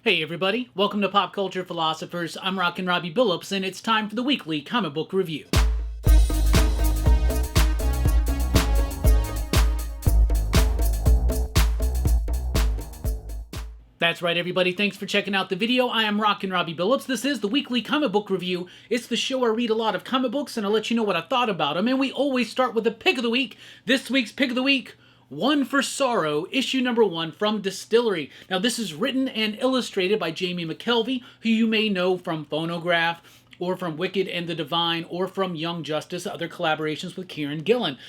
Hey everybody, welcome to Pop Culture Philosophers. I'm Rockin Robbie Billups, and it's time for the weekly comic book review. That's right, everybody. Thanks for checking out the video. I am Rockin Robbie Billups. This is the weekly comic book review. It's the show where I read a lot of comic books, and I'll let you know what I thought about them. And we always start with the pick of the week. This week's pick of the week: One for Sorrow, issue number 1 from Distillery. Now, this is written and illustrated by Jamie McKelvey, who you may know from Phonograph, or from Wicked and the Divine, or from Young Justice, other collaborations with Kieran Gillen.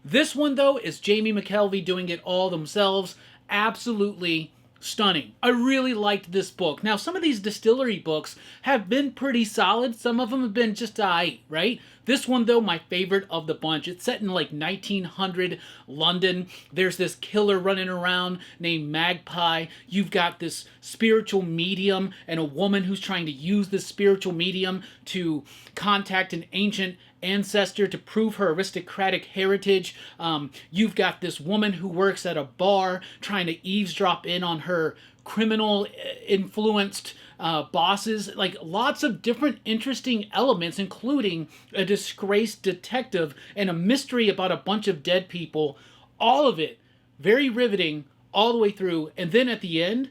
This one, though, is Jamie McKelvey doing it all themselves. Absolutely stunning. I really liked this book. Now, some of these Distillery books have been pretty solid. Some of them have been just aight, right? This one, though, my favorite of the bunch. It's set in like 1900 London. There's this killer running around named Magpie. You've got this spiritual medium and a woman who's trying to use this spiritual medium to contact an ancient ancestor to prove her aristocratic heritage. You've got this woman who works at a bar trying to eavesdrop in on her criminal influenced bosses. Like, lots of different interesting elements, including a disgraced detective and a mystery about a bunch of dead people. All of it very riveting all the way through, and then at the end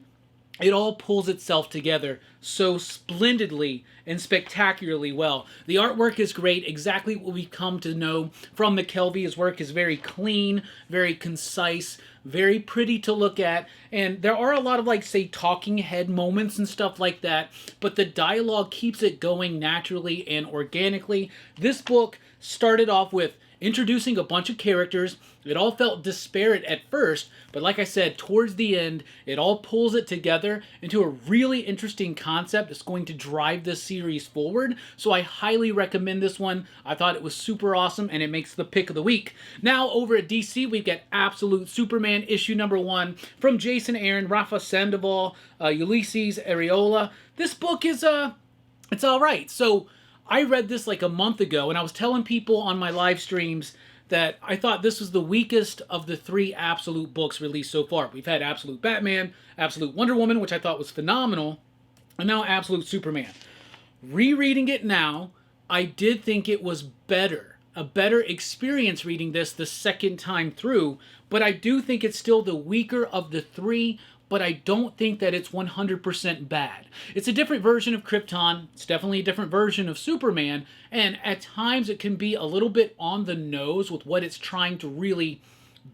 it all pulls itself together so splendidly and spectacularly well. The artwork is great, exactly what we've come to know from McKelvey. His work is very clean, very concise, very pretty to look at, and there are a lot of, like, say, talking head moments and stuff like that, but the dialogue keeps it going naturally and organically. This book started off with introducing a bunch of characters. It all felt disparate at first, but like I said, towards the end, it all pulls it together into a really interesting concept that's going to drive this series forward. So I highly recommend this one. I thought it was super awesome, and it makes the pick of the week. Now, over at DC, we've got Absolute Superman issue number 1 from Jason Aaron, Rafa Sandoval, Ulysses Areola. This book is, it's all right. So I read this like a month ago, and I was telling people on my live streams that I thought this was the weakest of the 3 Absolute books released so far. We've had Absolute Batman, Absolute Wonder Woman, which I thought was phenomenal, and now Absolute Superman. Rereading it now, I did think it was better. A better experience reading this the second time through, but I do think it's still the weaker of the 3, but I don't think that it's 100% bad. It's a different version of Krypton. It's definitely a different version of Superman, and at times it can be a little bit on the nose with what it's trying to really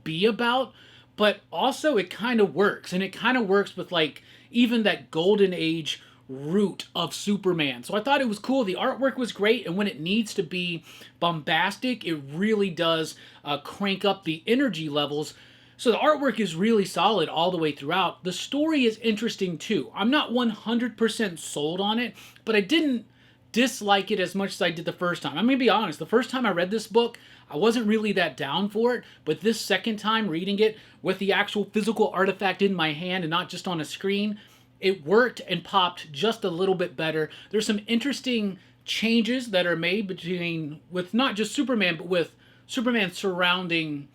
be about, but also it kind of works, and it kind of works with, like, even that golden age root of Superman. So I thought it was cool. The artwork was great, and when it needs to be bombastic, it really does crank up the energy levels. So the artwork is really solid all the way throughout. The story is interesting too. I'm not 100% sold on it, but I didn't dislike it as much as I did the first time. I'm going to be honest. The first time I read this book, I wasn't really that down for it, but this second time reading it with the actual physical artifact in my hand and not just on a screen, it worked and popped just a little bit better. There's some interesting changes that are made with not just Superman, but with Superman surrounding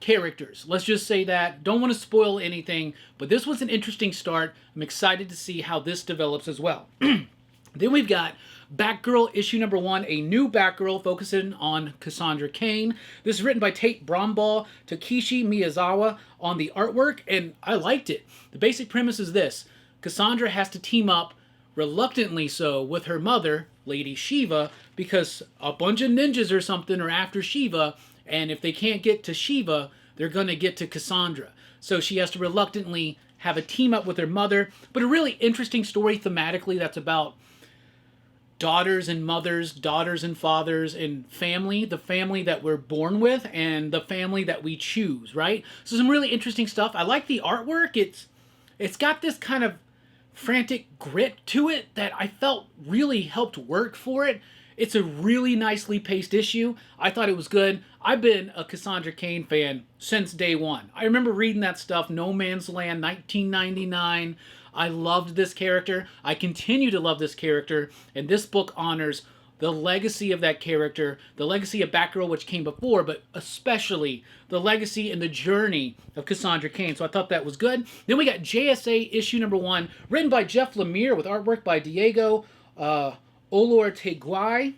characters. Let's just say that. Don't want to spoil anything, but this was an interesting start. I'm excited to see how this develops as well. Then we've got Batgirl issue number 1, a new Batgirl focusing on Cassandra Cain. This is written by Tate Brombaugh, Takeshi Miyazawa on the artwork, and I liked it. The basic premise is this: Cassandra has to team up, reluctantly so, with her mother, Lady Shiva, because a bunch of ninjas or something are after Shiva, and if they can't get to Shiva, they're going to get to Cassandra. So she has to reluctantly have a team up with her mother. But a really interesting story thematically that's about daughters and mothers, daughters and fathers, and family. The family that we're born with and the family that we choose, right? So some really interesting stuff. I like the artwork. It's got this kind of frantic grit to it that I felt really helped work for it. It's a really nicely paced issue. I thought it was good. I've been a Cassandra Cain fan since day one. I remember reading that stuff, No Man's Land, 1999. I loved this character. I continue to love this character, and this book honors the legacy of that character, the legacy of Batgirl, which came before, but especially the legacy and the journey of Cassandra Cain. So I thought that was good. Then we got JSA issue number 1, written by Jeff Lemire with artwork by Diego Olortegui.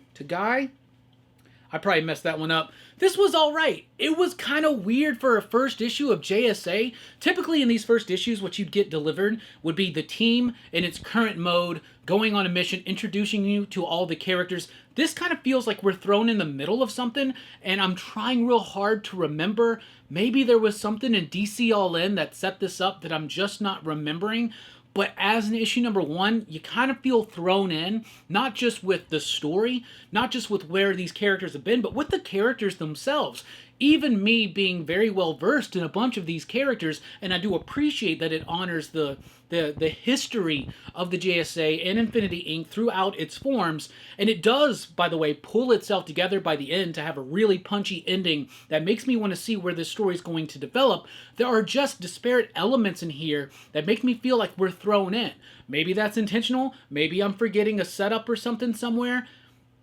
I probably messed that one up. This was alright. It was kind of weird for a first issue of JSA. Typically in these first issues, what you'd get delivered would be the team in its current mode, going on a mission, introducing you to all the characters. This kind of feels like we're thrown in the middle of something, and I'm trying real hard to remember. Maybe there was something in DC All In that set this up that I'm just not remembering. But as an issue number 1, you kind of feel thrown in, not just with the story, not just with where these characters have been, but with the characters themselves. Even me being very well versed in a bunch of these characters, and I do appreciate that it honors the history of the JSA and Infinity Inc. throughout its forms, and it does, by the way, pull itself together by the end to have a really punchy ending that makes me want to see where this story is going to develop. There are just disparate elements in here that make me feel like we're thrown in. Maybe that's intentional, maybe I'm forgetting a setup or something somewhere,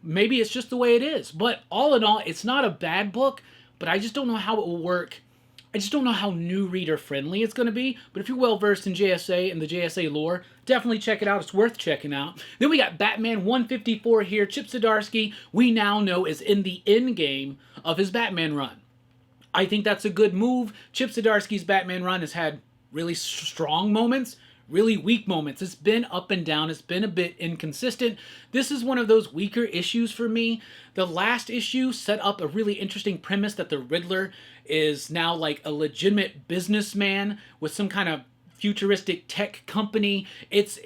maybe it's just the way it is. But all in all, it's not a bad book, but I just don't know how it will work. I just don't know how new reader friendly it's going to be. But if you're well versed in JSA and the JSA lore, definitely check it out. It's worth checking out. Then we got Batman 154 here. Chip Zdarsky, we now know, is in the end game of his Batman run. I think that's a good move. Chip Zdarsky's Batman run has had really strong moments, really weak moments. It's been up and down. It's been a bit inconsistent. This is one of those weaker issues for me. The last issue set up a really interesting premise that the Riddler is now like a legitimate businessman with some kind of futuristic tech company. He's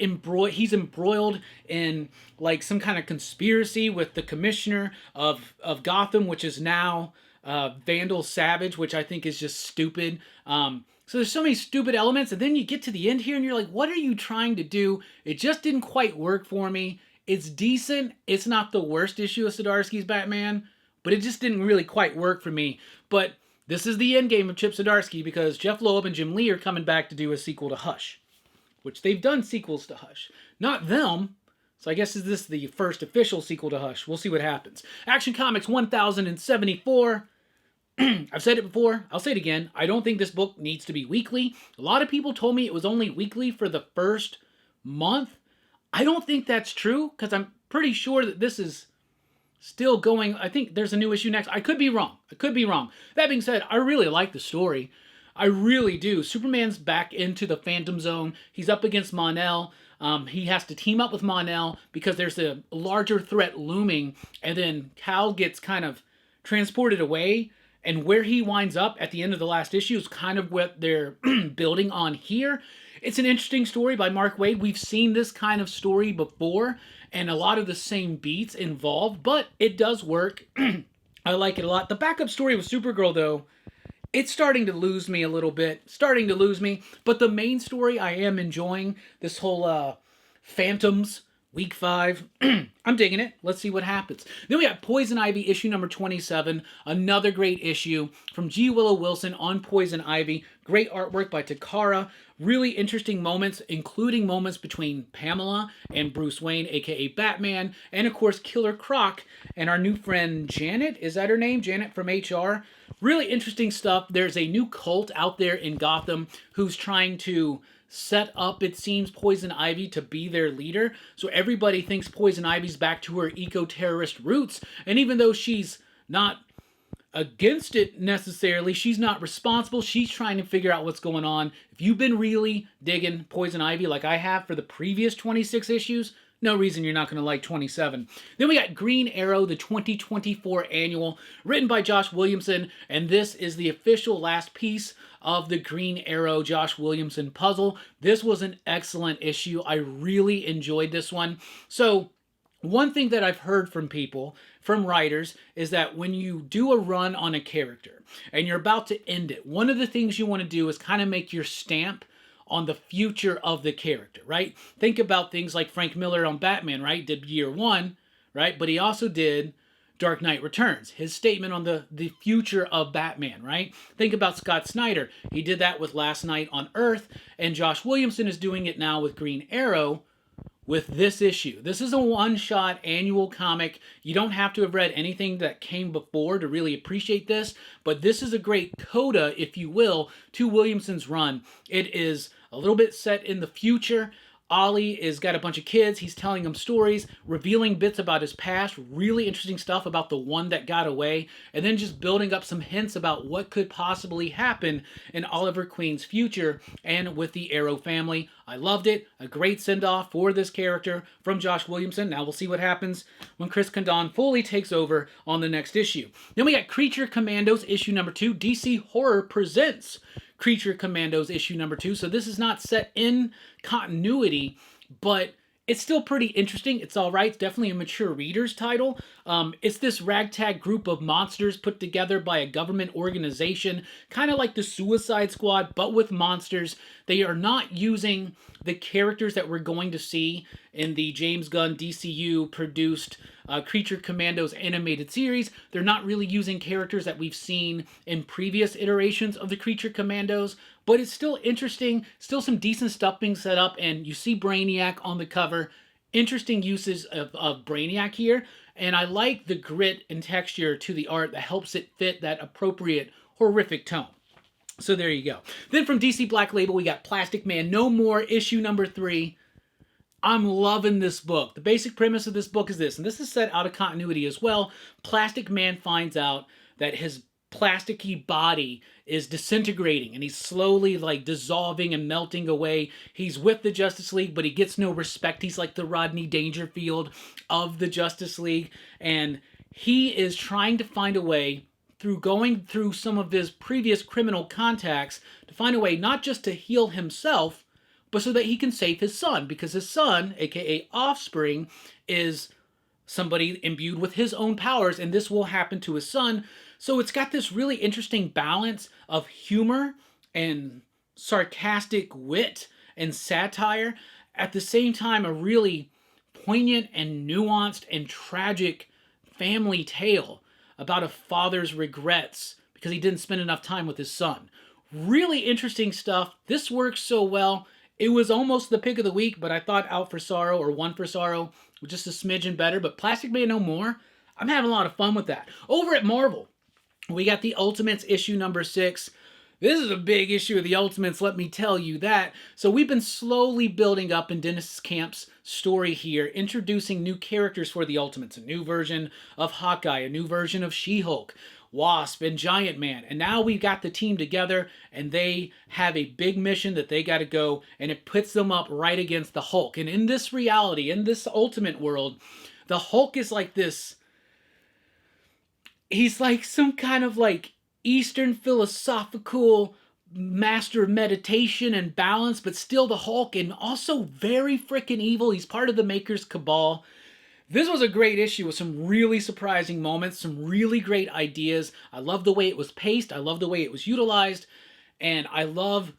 embroiled in like some kind of conspiracy with the commissioner of Gotham, which is now Vandal Savage, which I think is just stupid. So there's so many stupid elements, and then you get to the end here and you're like, what are you trying to do? It just didn't quite work for me. It's decent. It's not the worst issue of Zdarsky's Batman, but it just didn't really quite work for me. But this is the end game of Chip Zdarsky because Jeff Loeb and Jim Lee are coming back to do a sequel to Hush, which they've done sequels to Hush. Not them. So I guess is this the first official sequel to Hush? We'll see what happens. Action Comics 1074. I've said it before, I'll say it again, I don't think this book needs to be weekly. A lot of people told me it was only weekly for the first month. I don't think that's true, because I'm pretty sure that this is still going. I think there's a new issue next. I could be wrong. That being said, I really like the story. I really do. Superman's back into the Phantom Zone. He's up against Mon-El. He has to team up with Mon-El because there's a larger threat looming, and then Kal gets kind of transported away. And where he winds up at the end of the last issue is kind of what they're building on here. It's an interesting story by Mark Waid. We've seen this kind of story before, and a lot of the same beats involved, but it does work. I like it a lot. The backup story with Supergirl, though, it's starting to lose me a little bit. But the main story I am enjoying. This whole Phantoms Week 5. I'm digging it. Let's see what happens. Then we got Poison Ivy issue number 27. Another great issue from G. Willow Wilson on Poison Ivy. Great artwork by Takara. Really interesting moments, including moments between Pamela and Bruce Wayne, aka Batman, and of course Killer Croc and our new friend Janet. Is that her name? Janet from HR. Really interesting stuff. There's a new cult out there in Gotham who's trying to set up, it seems, Poison Ivy to be their leader. So everybody thinks Poison Ivy's back to her eco-terrorist roots. And even though she's not against it necessarily, she's not responsible. She's trying to figure out what's going on. If you've been really digging Poison Ivy like I have for the previous 26 issues, no reason you're not going to like 27. Then we got Green Arrow, the 2024 annual, written by Josh Williamson, and this is the official last piece of the Green Arrow Josh Williamson puzzle. This was an excellent issue. I really enjoyed this one. So one thing that I've heard from people, from writers, is that when you do a run on a character and you're about to end it, one of the things you want to do is kind of make your stamp on the future of the character, right? Think about things like Frank Miller on Batman, right? Did year 1, right? But he also did Dark Knight Returns, his statement on the future of Batman, right? Think about Scott Snyder. He did that with Last Night on Earth, and Josh Williamson is doing it now with Green Arrow. with this issue. This is a one-shot annual comic. You don't have to have read anything that came before to really appreciate this, but this is a great coda, if you will, to Williamson's run. It is a little bit set in the future. Ollie has got a bunch of kids. He's telling them stories, revealing bits about his past, really interesting stuff about the one that got away, and then just building up some hints about what could possibly happen in Oliver Queen's future and with the Arrow family. I loved it. A great send-off for this character from Josh Williamson. Now we'll see what happens when Chris Condon fully takes over on the next issue. Then we got Creature Commandos issue number 2. DC Horror presents Creature Commandos issue number 2. So this is not set in continuity, but it's still pretty interesting. It's all right. It's definitely a mature reader's title. It's this ragtag group of monsters put together by a government organization, kind of like the Suicide Squad, but with monsters. They are not using the characters that we're going to see in the James Gunn DCU produced Creature Commandos animated series. They're not really using characters that we've seen in previous iterations of the Creature Commandos, but it's still interesting, still some decent stuff being set up, and you see Brainiac on the cover. Interesting uses of Brainiac here, and I like the grit and texture to the art that helps it fit that appropriate horrific tone. So there you go. Then from DC Black Label, we got Plastic Man No More, issue number 3. I'm loving this book. The basic premise of this book is this, and this is set out of continuity as well. Plastic Man finds out that his plasticky body is disintegrating and he's slowly like dissolving and melting away. He's with the Justice League, but he gets no respect. He's like the Rodney Dangerfield of the Justice League, and he is trying to find a way through going through some of his previous criminal contacts to find a way not just to heal himself, but so that he can save his son, because his son, aka Offspring, is somebody imbued with his own powers, and this will happen to his son. So it's got this really interesting balance of humor and sarcastic wit and satire, at the same time a really poignant and nuanced and tragic family tale about a father's regrets because he didn't spend enough time with his son. Really interesting stuff. This works so well. It was almost the pick of the week, but I thought Out for Sorrow or One for Sorrow was just a smidgen better. But Plastic Man No More, I'm having a lot of fun with that. Over at Marvel, we got the Ultimates issue number 6. This is a big issue of the Ultimates, let me tell you that. So we've been slowly building up in Dennis Camp's story here, introducing new characters for the Ultimates. A new version of Hawkeye, a new version of She-Hulk, Wasp, and Giant Man. And now we've got the team together, and they have a big mission that they got to go, and it puts them up right against the Hulk. And in this reality, in this Ultimate world, the Hulk is like this... He's like some kind of like Eastern philosophical master of meditation and balance, but still the Hulk, and also very freaking evil. He's part of the Maker's Cabal. This was a great issue with some really surprising moments, some really great ideas. I love the way it was paced. I love the way it was utilized. And I love,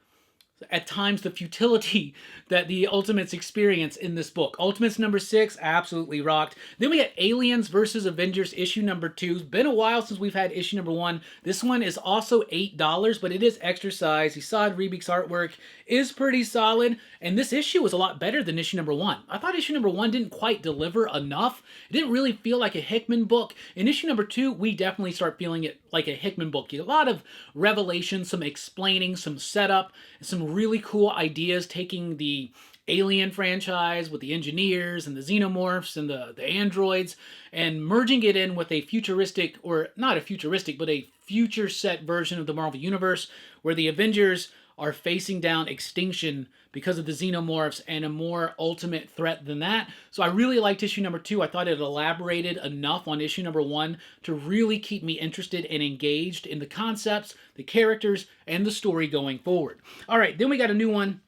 at times, the futility that the Ultimates experience in this book. Ultimates number 6, absolutely rocked. Then we got Aliens versus Avengers issue number 2. It's been a while since we've had issue number 1. This one is also $8, but it is extra size. Esad Riebik's artwork is pretty solid, and this issue was a lot better than issue number 1. I thought issue number 1 didn't quite deliver enough. It didn't really feel like a Hickman book. In issue number 2, we definitely start feeling it like a Hickman book. A lot of revelation, some explaining, some setup, some really cool ideas, taking the Alien franchise with the engineers and the xenomorphs and the androids and merging it in with a futuristic, or not a futuristic, but a future set version of the Marvel Universe where the Avengers are facing down extinction because of the xenomorphs and a more ultimate threat than that. So I really liked issue number 2. I thought it elaborated enough on issue number 1 to really keep me interested and engaged in the concepts, the characters, and the story going forward. All right, then we got a new one.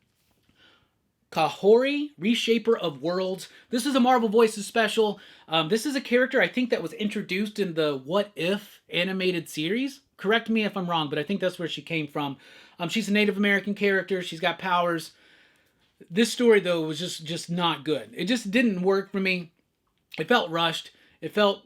Kairi Reshaper of Worlds. This is a Marvel Voices special. This is a character I think that was introduced in the What If animated series. Correct me if I'm wrong, but I think that's where she came from. She's a Native American character. She's got powers. This story, though, was just not good. It just didn't work for me. It felt rushed. It felt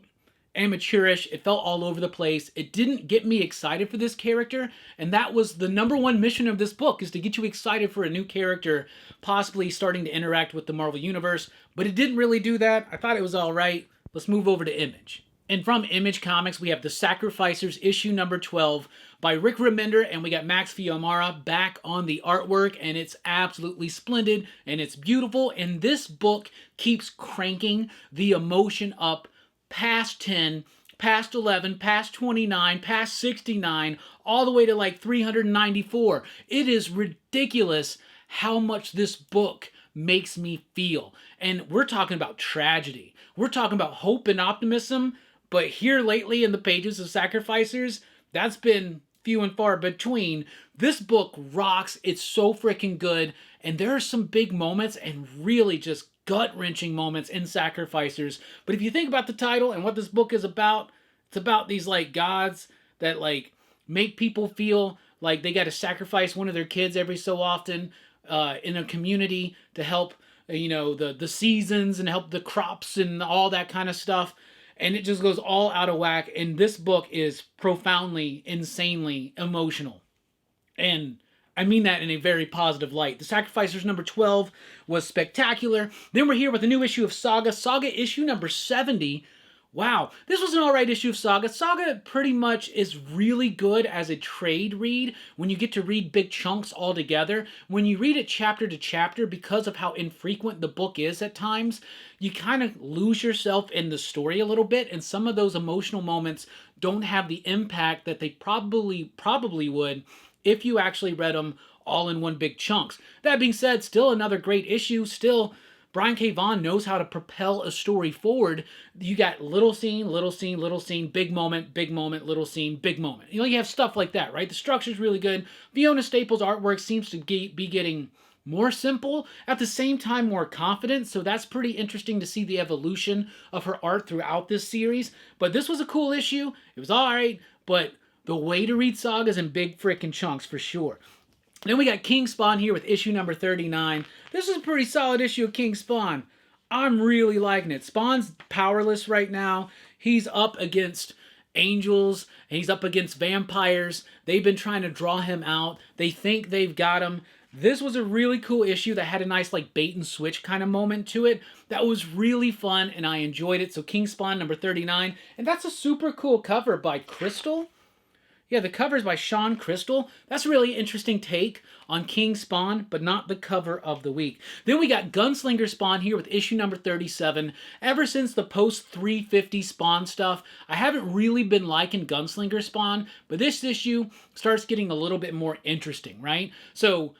amateurish. It felt all over the place. It didn't get me excited for this character, and that was the number one mission of this book, is to get you excited for a new character possibly starting to interact with the Marvel Universe, but it didn't really do that. I thought it was all right. Let's move over to Image. And from Image Comics, we have The Sacrificers, issue number 12 by Rick Remender, and we got Max Fiumara back on the artwork, and it's absolutely splendid, and it's beautiful, and this book keeps cranking the emotion up past 10, past 11, past 29, past 69, all the way to like 394. It is ridiculous how much this book makes me feel. And we're talking about tragedy. We're talking about hope and optimism. But here lately in the pages of Sacrificers, that's been few and far between. This book rocks. It's so freaking good. And there are some big moments and really just gut-wrenching moments in Sacrificers. But if you think about the title and what this book is about, it's about these like gods that like make people feel like they got to sacrifice one of their kids every so often in a community to help, the seasons and help the crops and all that kind of stuff. And it just goes all out of whack. And this book is profoundly, insanely emotional. And I mean that in a very positive light. The Sacrificers number 12 was spectacular. Then we're here with a new issue of Saga. Saga issue number 70. Wow, this was an alright issue of Saga. Saga pretty much is really good as a trade read when you get to read big chunks all together. When you read it chapter to chapter, because of how infrequent the book is at times, you kind of lose yourself in the story a little bit, and some of those emotional moments don't have the impact that they probably would if you actually read them all in one big chunks. That being said, still another great issue. Still, Brian K. Vaughan knows how to propel a story forward. You got little scene, little scene, little scene, big moment, little scene, big moment. You have stuff like that, right? The structure's really good. Fiona Staples' artwork seems to be getting more simple, at the same time more confident, so that's pretty interesting to see the evolution of her art throughout this series. But this was a cool issue. It was alright, but the way to read Saga is in big freaking chunks for sure. Then we got King Spawn here with issue number 39. This is a pretty solid issue of King Spawn. I'm really liking it. Spawn's powerless right now. He's up against angels. He's up against vampires. They've been trying to draw him out. They think they've got him. This was a really cool issue that had a nice like bait and switch kind of moment to it. That was really fun and I enjoyed it. So King Spawn number 39. And that's a super cool cover by Crystal. Yeah, the cover is by Sean Crystal. That's a really interesting take on King Spawn, but not the cover of the week. Then we got Gunslinger Spawn here with issue number 37. Ever since the post-350 Spawn stuff, I haven't really been liking Gunslinger Spawn, but this issue starts getting a little bit more interesting, right? So,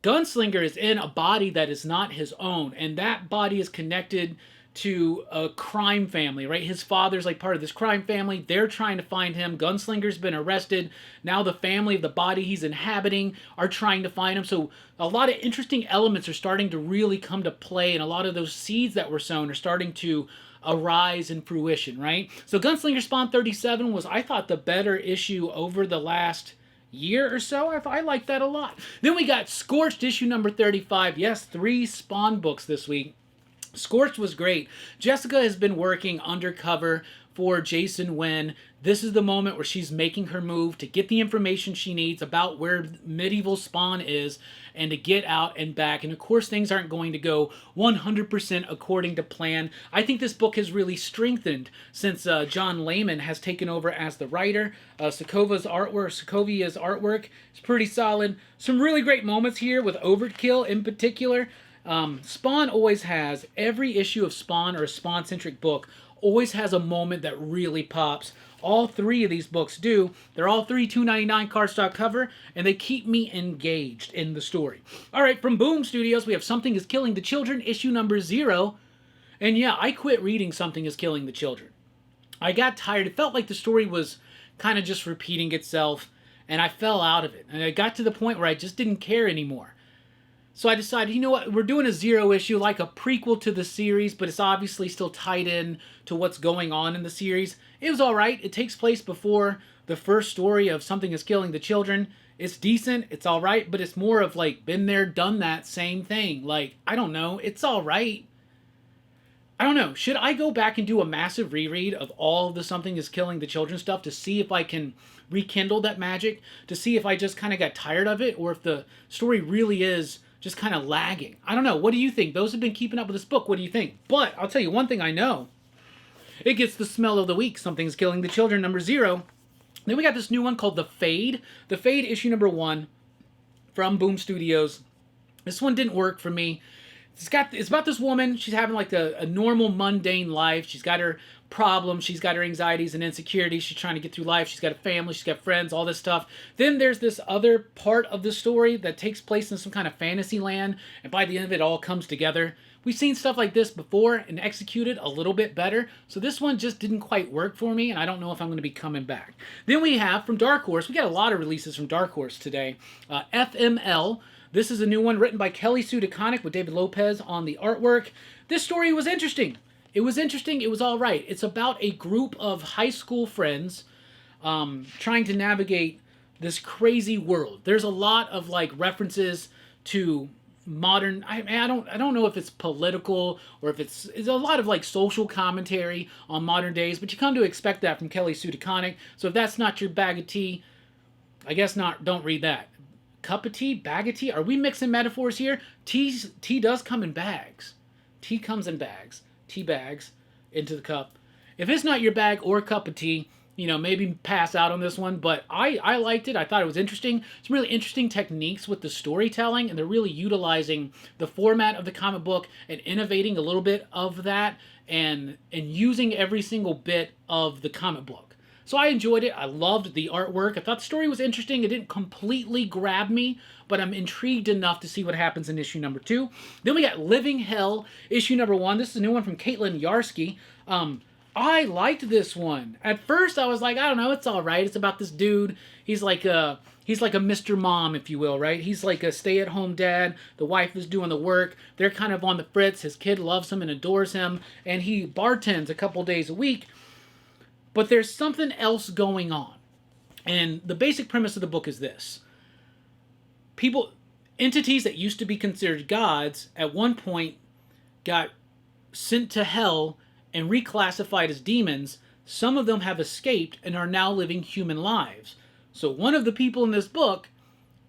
Gunslinger is in a body that is not his own, and that body is connected to a crime family, right? His father's like part of this crime family. They're trying to find him. Gunslinger's been arrested. Now the family of the body he's inhabiting are trying to find him. So a lot of interesting elements are starting to really come to play, and a lot of those seeds that were sown are starting to arise in fruition, right? So Gunslinger Spawn 37 was, I thought, the better issue over the last year or so. I like that a lot. Then we got Scorched issue number 35. Yes, 3 Spawn books this week. Scorch was great. Jessica has been working undercover for Jason Wynn. This is the moment where she's making her move to get the information she needs about where medieval Spawn is and to get out and back. And of course, things aren't going to go 100% according to plan. I think this book has really strengthened since John Layman has taken over as the writer. Sokovia's artwork is pretty solid. Some really great moments here with Overkill in particular. Spawn always has, every issue of Spawn or a Spawn-centric book always has a moment that really pops. All 3 of these books do. They're all 3 $2.99 cardstock cover, and they keep me engaged in the story. Alright, from Boom Studios, we have Something is Killing the Children, issue number 0. And yeah, I quit reading Something is Killing the Children. I got tired. It felt like the story was kind of just repeating itself, and I fell out of it. And I got to the point where I just didn't care anymore. So I decided, you know what, we're doing a 0 issue, like a prequel to the series, but it's obviously still tied in to what's going on in the series. It was alright. It takes place before the first story of Something is Killing the Children. It's decent, it's alright, but it's more of like, been there, done that, same thing. Like, I don't know, it's alright. I don't know. Should I go back and do a massive reread of all of the Something is Killing the Children stuff to see if I can rekindle that magic, to see if I just kind of got tired of it, or if the story really is just kind of lagging? I don't know. What do you think? Those have been keeping up with this book. What do you think? But I'll tell you one thing I know. It gets the smell of the week. Something's Killing the Children, number 0. Then we got this new one called The Fade. The Fade, issue number 1 from Boom Studios. This one didn't work for me. It's about this woman. She's having like a normal, mundane life. She's got her problems. She's got her anxieties and insecurities. She's trying to get through life. She's got a family. She's got friends, all this stuff. Then there's this other part of the story that takes place in some kind of fantasy land. And by the end of it, it all comes together. We've seen stuff like this before and executed a little bit better. So this one just didn't quite work for me, and I don't know if I'm going to be coming back. Then we have from Dark Horse. We got a lot of releases from Dark Horse today. FML. This is a new one written by Kelly Sue DeConnick with David Lopez on the artwork. This story was interesting. It was interesting. It was all right. It's about a group of high school friends trying to navigate this crazy world. There's a lot of like references to modern. I don't know if it's political or if it's a lot of like social commentary on modern days, but you come to expect that from Kelly Sue DeConnick. So if that's not your bag of tea, I guess not. Don't read that. Cup of tea, bag of tea. Are we mixing metaphors here? Tea does come in bags. Tea comes in bags. Tea bags into the cup. If it's not your bag or cup of tea, you know, maybe pass out on this one. But I liked it. I thought it was interesting. Some really interesting techniques with the storytelling, and they're really utilizing the format of the comic book and innovating a little bit of that and using every single bit of the comic book. So I enjoyed it. I loved the artwork. I thought the story was interesting. It didn't completely grab me, but I'm intrigued enough to see what happens in issue number 2. Then we got Living Hell, issue number 1. This is a new one from Caitlin Yarsky. I liked this one. At first, I was like, I don't know, it's all right. It's about this dude. He's like a Mr. Mom, if you will, right? He's like a stay-at-home dad. The wife is doing the work. They're kind of on the fritz. His kid loves him and adores him, and he bartends a couple days a week. But there's something else going on. And the basic premise of the book is this. Entities that used to be considered gods, at one point got sent to hell and reclassified as demons. Some of them have escaped and are now living human lives. So one of the people in this book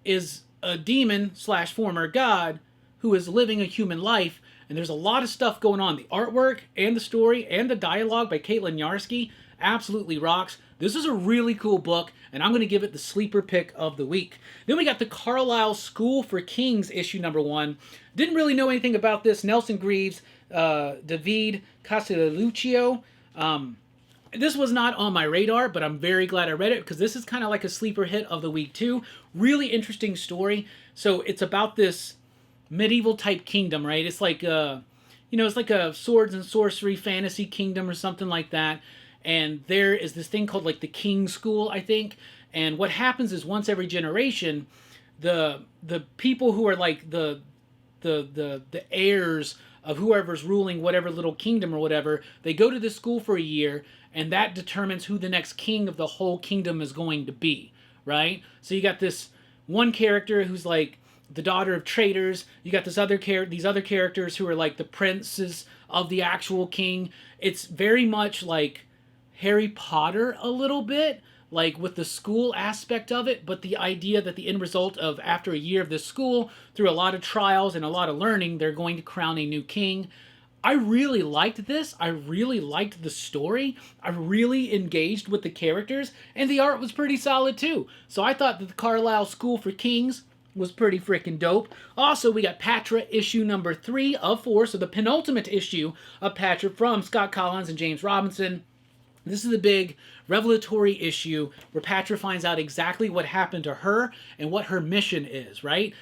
is a demon / former god who is living a human life. And there's a lot of stuff going on. The artwork and the story and the dialogue by Caitlin Yarsky absolutely rocks. This is a really cool book, and I'm going to give it the sleeper pick of the week. Then we got the Carlyle School for Kings, issue number 1. Didn't really know anything about this. Nelson Greaves, David Castelluccio. This was not on my radar, but I'm very glad I read it because this is kind of like a sleeper hit of the week too. Really interesting story. So it's about this medieval type kingdom, right? It's like it's like a swords and sorcery fantasy kingdom or something like that. And there is this thing called like the King's School, I think. And what happens is once every generation, the people who are like the heirs of whoever's ruling whatever little kingdom or whatever, they go to this school for a year, and that determines who the next king of the whole kingdom is going to be, right? So you got this one character who's like the daughter of traitors. You got these other characters who are like the princes of the actual king. It's very much like Harry Potter a little bit, like with the school aspect of it, but the idea that the end result of after a year of this school, through a lot of trials and a lot of learning, they're going to crown a new king. I really liked this. I really liked the story. I really engaged with the characters, and the art was pretty solid too. So I thought that the Carlyle School for Kings was pretty freaking dope. Also, we got Patra issue number 3 of 4, so the penultimate issue of Patra from Scott Collins and James Robinson. This is the big revelatory issue where Patra finds out exactly what happened to her and what her mission is, right?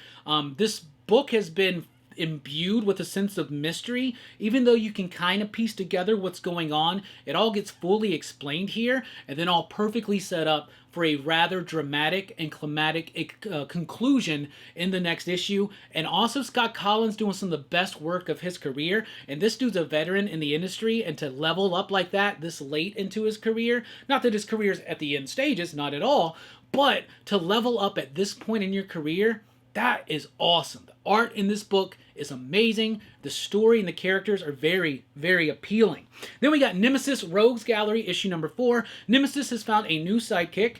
This book has been imbued with a sense of mystery. Even though you can kind of piece together what's going on, it all gets fully explained here and then all perfectly set up for a rather dramatic and climatic conclusion in the next issue. And also Scott Collins doing some of the best work of his career. And this dude's a veteran in the industry, and to level up like that this late into his career, not that his career's at the end stages, not at all, but to level up at this point in your career, that is awesome. The art in this book is amazing. The story and the characters are very, very appealing. Then we got Nemesis Rogues Gallery, issue number 4. Nemesis has found a new sidekick.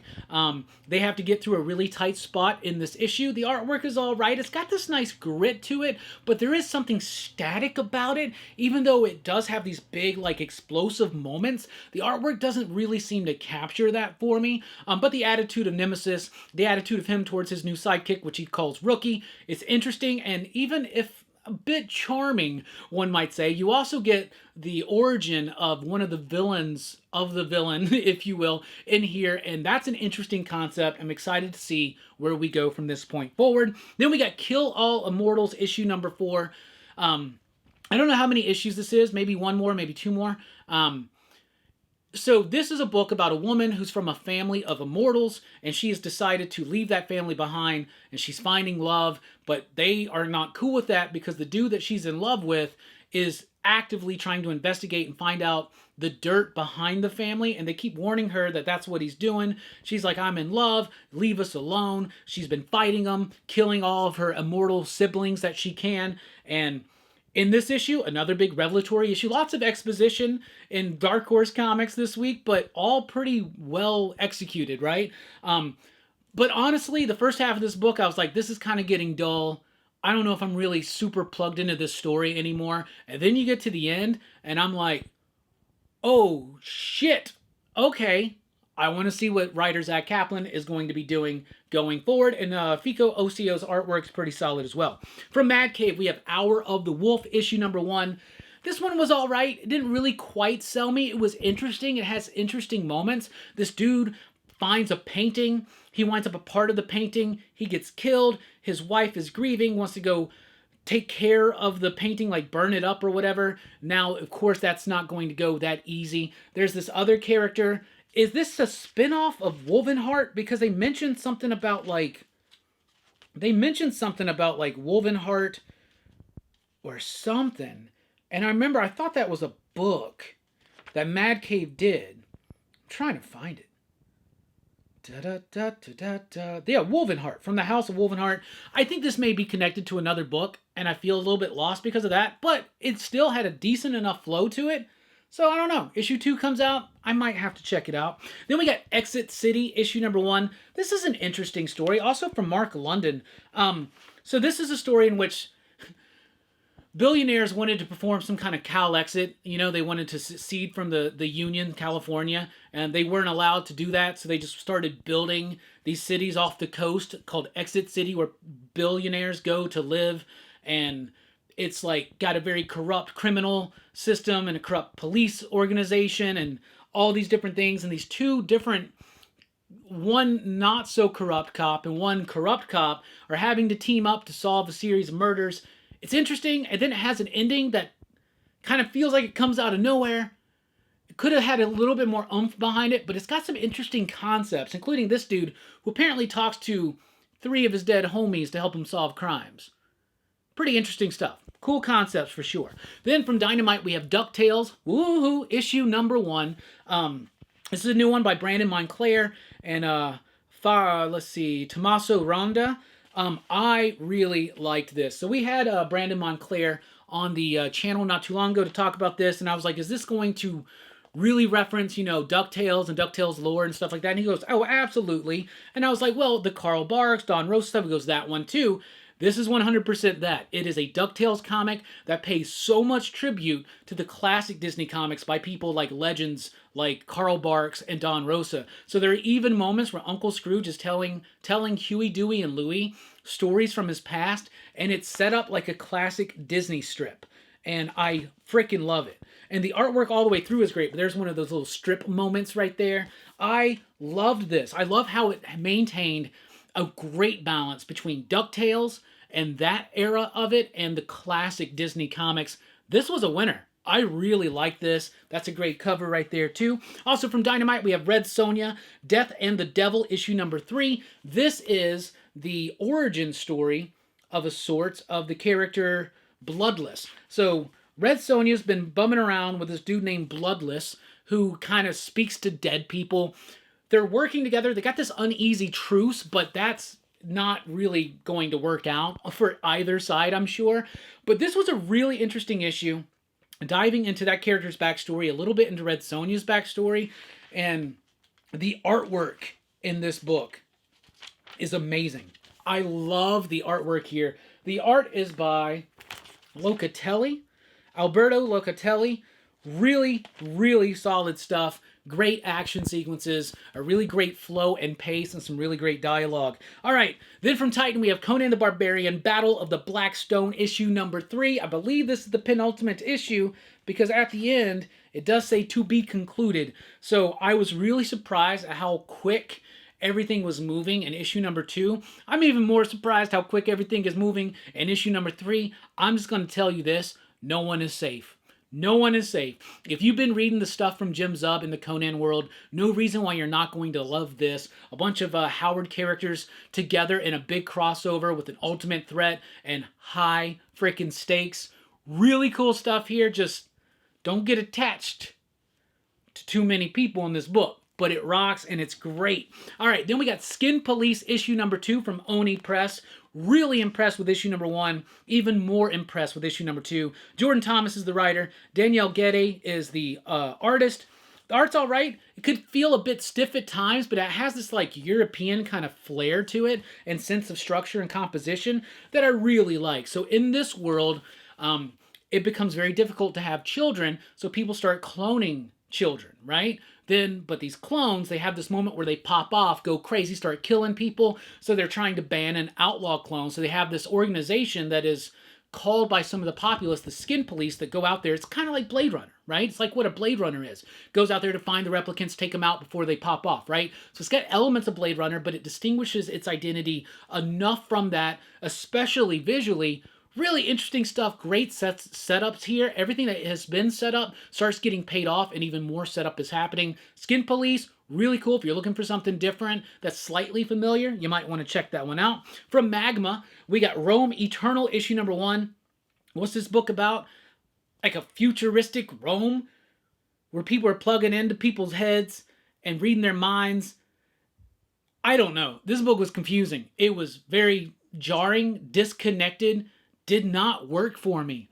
They have to get through a really tight spot in this issue. The artwork is all right. It's got this nice grit to it, but there is something static about it. Even though it does have these big, like, explosive moments, the artwork doesn't really seem to capture that for me. But the attitude of Nemesis, the attitude of him towards his new sidekick, which he calls Rookie, it's interesting, and even if a bit charming, one might say, you also get the origin of one of the villains of the villain, if you will, in here, and that's an interesting concept. I'm excited to see where we go from this point forward. Then we got Kill All Immortals, issue number 4. I don't know how many issues this is, maybe one more, maybe two more. So this is a book about a woman who's from a family of immortals, and she has decided to leave that family behind, and she's finding love, but they are not cool with that because the dude that she's in love with is actively trying to investigate and find out the dirt behind the family, and they keep warning her that that's what he's doing. She's like, I'm in love, leave us alone. She's been fighting them, killing all of her immortal siblings that she can, and in this issue, another big revelatory issue. Lots of exposition in Dark Horse Comics this week, but all pretty well executed, right? But honestly, the first half of this book, I was like, this is kind of getting dull. I don't know if I'm really super plugged into this story anymore. And then you get to the end, and I'm like, oh, shit. Okay. I want to see what writer Zach Kaplan is going to be doing going forward. And Fico Ocio's artwork's pretty solid as well. From Mad Cave, we have Hour of the Wolf, issue number 1. This one was all right. It didn't really quite sell me. It was interesting. It has interesting moments. This dude finds a painting. He winds up a part of the painting. He gets killed. His wife is grieving, wants to go take care of the painting, like burn it up or whatever. Now, of course, that's not going to go that easy. There's this other character. Is this a spin-off of Wolvenheart? Because they mentioned something about, like... Wolvenheart or something. And I remember, I thought that was a book that Mad Cave did. I'm trying to find it. Yeah, Wolvenheart, from the House of Wolvenheart. I think this may be connected to another book, and I feel a little bit lost because of that, but it still had a decent enough flow to it. So I don't know. Issue 2 comes out. I might have to check it out. Then we got Exit City, issue number 1. This is an interesting story, also from Mark London. So this is a story in which billionaires wanted to perform some kind of Cal exit. You know, they wanted to secede from the Union, California, and they weren't allowed to do that, so they just started building these cities off the coast called Exit City, where billionaires go to live, and it's like got a very corrupt criminal system and a corrupt police organization and all these different things, and these two different, one not so corrupt cop and one corrupt cop, are having to team up to solve a series of murders. It's interesting, and then it has an ending that kind of feels like it comes out of nowhere. It could have had a little bit more oomph behind it, but it's got some interesting concepts, including this dude who apparently talks to 3 of his dead homies to help him solve crimes. Pretty interesting stuff. Cool concepts for sure. Then from Dynamite, we have Ducktales, woohoo, issue number 1. This is a new one by Brandon Montclair and Tommaso Ronda. I really liked this. So we had Brandon Montclair on the channel not too long ago to talk about this, and I was like, is this going to really reference, you know, DuckTales and DuckTales lore and stuff like that? And he goes, oh, absolutely. And I was like, well, the Carl Barks, Don Rosa stuff, he goes, that one too. This is 100% that. It is a DuckTales comic that pays so much tribute to the classic Disney comics by people like legends like Carl Barks and Don Rosa. So there are even moments where Uncle Scrooge is telling Huey, Dewey, and Louie stories from his past, and it's set up like a classic Disney strip. And I freaking love it. And the artwork all the way through is great, but there's one of those little strip moments right there. I loved this. I love how it maintained a great balance between DuckTales and that era of it and the classic Disney comics. This was a winner. I really like this. That's a great cover right there too. Also from Dynamite, we have Red Sonja, Death and the Devil, issue number 3. This is the origin story of a sort of the character Bloodless. So Red Sonja's been bumming around with this dude named Bloodless who kind of speaks to dead people. They're working together. They got this uneasy truce, but that's not really going to work out for either side, I'm sure. But this was a really interesting issue, diving into that character's backstory, a little bit into Red Sonja's backstory, and the artwork in this book is amazing. I love the artwork here. The art is by Locatelli, Alberto Locatelli. Really, really solid stuff. Great action sequences, a really great flow and pace, and some really great dialogue. All right, then from Titan, we have Conan the Barbarian, Battle of the Black Stone, issue number 3. I believe this is the penultimate issue, because at the end, it does say to be concluded. So I was really surprised at how quick everything was moving in issue number 2. I'm even more surprised how quick everything is moving in issue number 3. I'm just going to tell you this, no one is safe. No one is safe. If you've been reading the stuff from Jim Zub in the Conan world, no reason why you're not going to love this. A bunch of Howard characters together in a big crossover with an ultimate threat and high freaking stakes. Really cool stuff here. Just don't get attached to too many people in this book. But it rocks and it's great. All right, then we got Skin Police issue number 2 from Oni Press. Really impressed with issue number 1. Even more impressed with issue number 2. Jordan Thomas is the writer. Danielle Gedde is the artist. The art's all right. It could feel a bit stiff at times, but it has this like European kind of flair to it and sense of structure and composition that I really like. So in this world, it becomes very difficult to have children, so people start cloning children, right? But these clones, they have this moment where they pop off, go crazy, start killing people. So they're trying to ban and outlaw clones. So they have this organization that is called by some of the populace the Skin Police that go out there. It's kind of like Blade Runner, right? It's like what a Blade Runner is. Goes out there to find the replicants, take them out before they pop off, right? So it's got elements of Blade Runner, but it distinguishes its identity enough from that, especially visually. Really interesting stuff. Great setups here. Everything that has been set up starts getting paid off, and even more setup is happening. Skin Police, really cool. If you're looking for something different that's slightly familiar, you might want to check that one out. From Magma, we got Rome Eternal, issue number 1. What's this book about? Like a futuristic Rome where people are plugging into people's heads and reading their minds. I don't know. This book was confusing. It was very jarring, disconnected, did not work for me.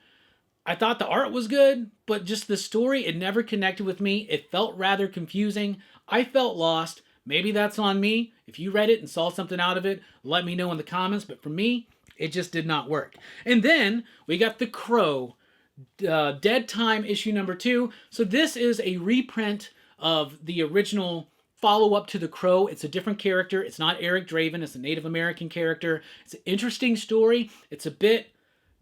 I thought the art was good, but just the story, it never connected with me. It felt rather confusing. I felt lost. Maybe that's on me. If you read it and saw something out of it, let me know in the comments. But for me, it just did not work. And then we got The Crow, Dead Time issue number 2. So this is a reprint of the original follow-up to The Crow. It's a different character. It's not Eric Draven. It's a Native American character. It's an interesting story. It's a bit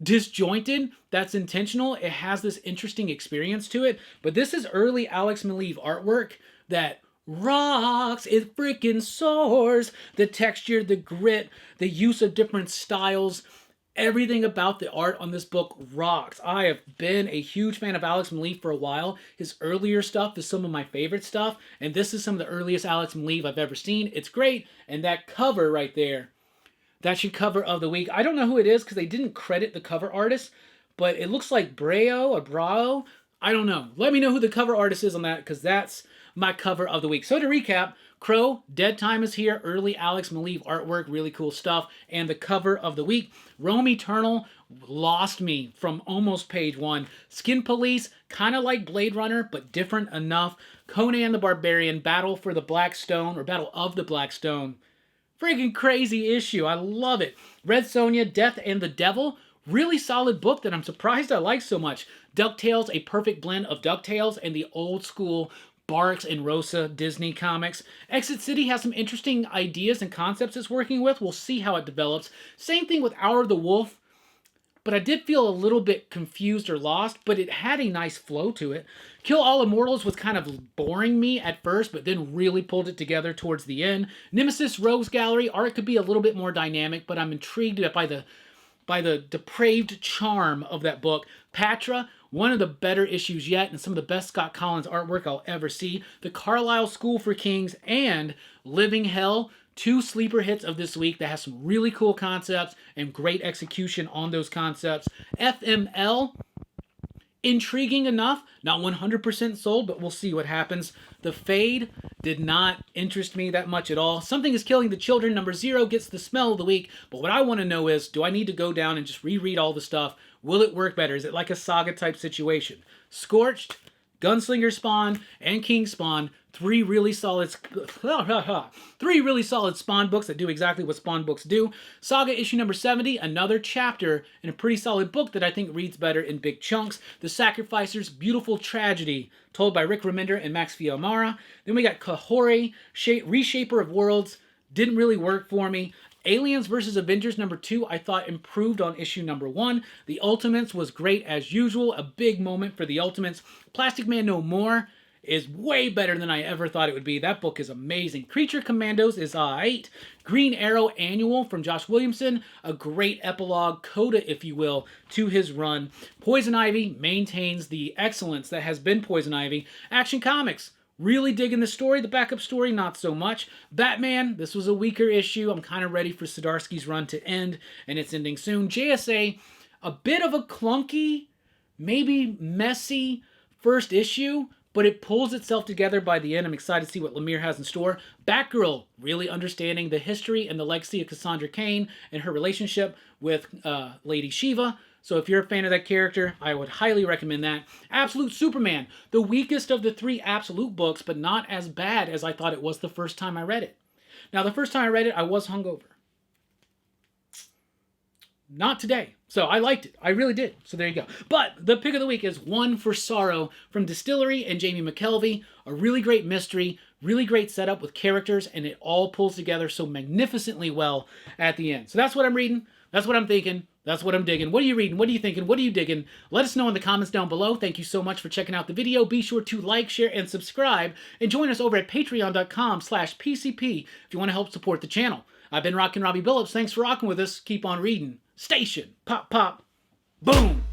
disjointed. That's intentional. It has this interesting experience to it. But this is early Alex Maleev artwork that rocks. It freaking soars. The texture, the grit, the use of different styles. Everything about the art on this book rocks. I have been a huge fan of Alex Maleev for a while. His earlier stuff is some of my favorite stuff, and this is some of the earliest Alex Maleev I've ever seen. It's great, and that cover right there, that's your cover of the week. I don't know who it is because they didn't credit the cover artist, but it looks like Brao or Brao. I don't know. Let me know who the cover artist is on that because that's my cover of the week. So to recap, Crow, Dead Time is here. Early Alex Maleev artwork, really cool stuff. And the cover of the week, Rome Eternal, lost me from almost page 1. Skin Police, kind of like Blade Runner, but different enough. Conan the Barbarian, Battle for the Black Stone, or Battle of the Black Stone. Friggin' crazy issue. I love it. Red Sonja, Death and the Devil. Really solid book that I'm surprised I like so much. Ducktales, a perfect blend of Ducktales and the old school Barks and Rosa Disney comics. Exit City has some interesting ideas and concepts it's working with. We'll see how it develops. Same thing with Hour of the Wolf. But I did feel a little bit confused or lost, but it had a nice flow to it. Kill All Immortals was kind of boring me at first, but then really pulled it together towards the end. Nemesis Rogues Gallery, art could be a little bit more dynamic, but I'm intrigued by the depraved charm of that book. Patra, one of the better issues yet, and some of the best Scott Collins artwork I'll ever see. The Carlyle School for Kings and Living Hell, 2 sleeper hits of this week that has some really cool concepts and great execution on those concepts. FML, intriguing enough, not 100% sold, but we'll see what happens. The Fade, did not interest me that much at all. Something is Killing the Children, number 0, gets the smell of the week. But what I want to know is, do I need to go down and just reread all the stuff? Will it work better? Is it like a saga type situation? Scorched, Gunslinger Spawn, and King Spawn, three really solid Spawn books that do exactly what Spawn books do. Saga issue number 70, another chapter and a pretty solid book that I think reads better in big chunks. The Sacrificders, beautiful tragedy told by Rick Remender and Max Fiumara. Then we got Kairi Reshaper of Worlds, didn't really work for me. Aliens vs. Avengers number 2, I thought improved on issue number 1. The Ultimates was great as usual, a big moment for the Ultimates. Plastic Man No More is way better than I ever thought it would be. That book is amazing. Creature Commandos is alright. Green Arrow Annual from Josh Williamson, a great epilogue, coda if you will, to his run. Poison Ivy maintains the excellence that has been Poison Ivy. Action Comics, really digging the story. The backup story, not so much. Batman, this was a weaker issue. I'm kind of ready for Zdarsky's run to end, and it's ending soon. JSA, a bit of a clunky, maybe messy first issue, but it pulls itself together by the end. I'm excited to see what Lemire has in store. Batgirl, really understanding the history and the legacy of Cassandra Cain and her relationship with Lady Shiva. So if you're a fan of that character, I would highly recommend that. Absolute Superman, the weakest of the 3 Absolute books, but not as bad as I thought it was the first time I read it. Now, the first time I read it, I was hungover. Not today. So I liked it. I really did. So there you go. But the pick of the week is One for Sorrow from Distillery and Jamie McKelvey. A really great mystery, really great setup with characters, and it all pulls together so magnificently well at the end. So that's what I'm reading. That's what I'm thinking. That's what I'm digging. What are you reading? What are you thinking? What are you digging? Let us know in the comments down below. Thank you so much for checking out the video. Be sure to like, share, and subscribe. And join us over at patreon.com/PCP if you want to help support the channel. I've been Rockin Robbie Billups. Thanks for rocking with us. Keep on reading. Station. Pop, pop. Boom.